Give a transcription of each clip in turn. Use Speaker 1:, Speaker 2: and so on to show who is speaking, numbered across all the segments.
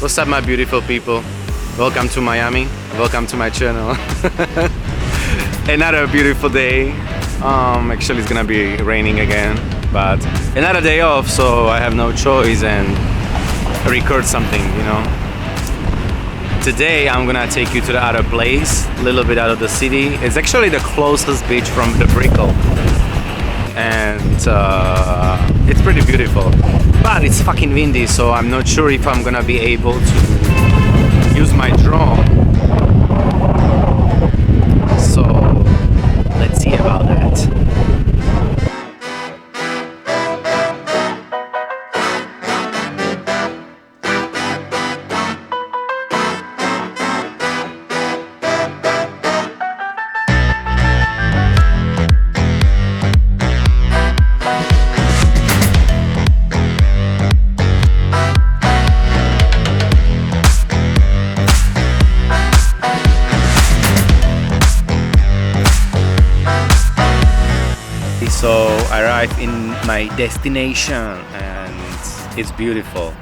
Speaker 1: What's up, my beautiful people? Welcome to Miami. Welcome to my channel. Another beautiful day. Actually it's gonna be raining again, but another day off, so I have no choice and record something, you know. Today I'm gonna take you to the other place, a little bit out of the city. It's actually the closest beach from the Brickell, and it's pretty beautiful, but it's fucking windy, so I'm not sure if I'm gonna be able to use my drone. So let's see about that. So I arrived in my destination and it's beautiful.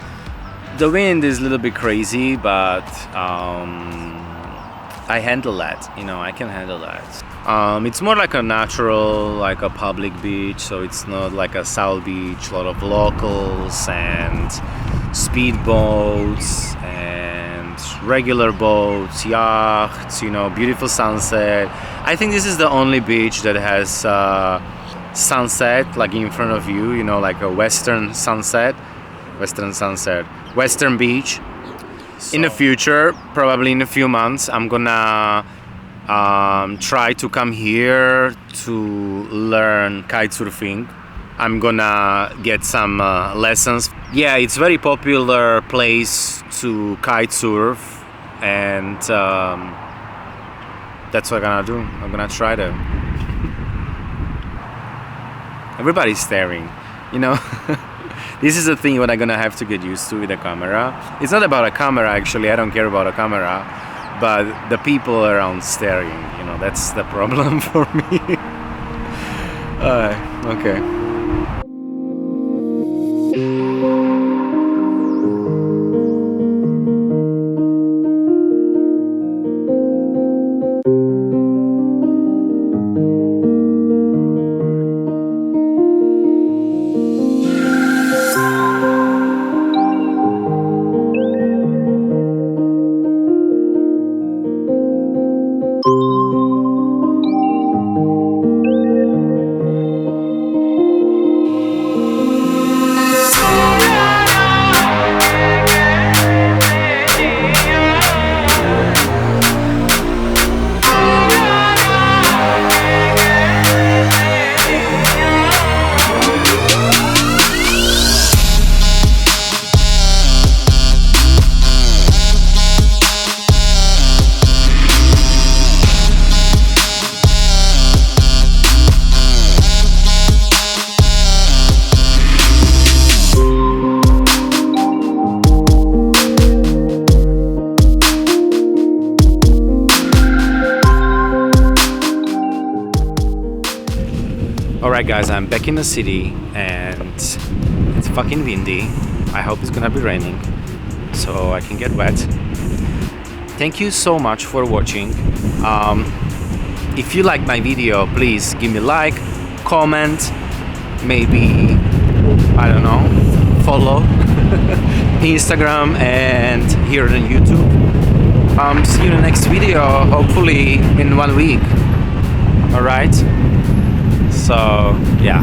Speaker 1: The wind is a little bit crazy, but I handle that, you know, I can handle that. It's more like a natural, like a public beach, so it's not like a South Beach, a lot of locals and speedboats and regular boats, yachts, you know, beautiful sunset. I think this is the only beach that has sunset like in front of you, you know, like a western sunset, western beach. So in the future, probably in a few months, I'm gonna try to come here to learn kite surfing. I'm gonna get some lessons. Yeah, it's very popular place to kite surf, and that's what I'm gonna do. I'm gonna try to. Everybody's staring, you know. This is the thing what I'm gonna have to get used to with the camera. It's not about a camera, actually. I don't care about a camera, but the people around staring, you know, that's the problem for me. Okay. Alright guys, I'm back in the city and it's fucking windy. I hope it's gonna be raining so I can get wet. Thank you so much for watching. If you like my video, please give me a like, comment, maybe, I don't know, follow Instagram and here on YouTube. See you in the next video, hopefully in 1 week. Alright? So, yeah.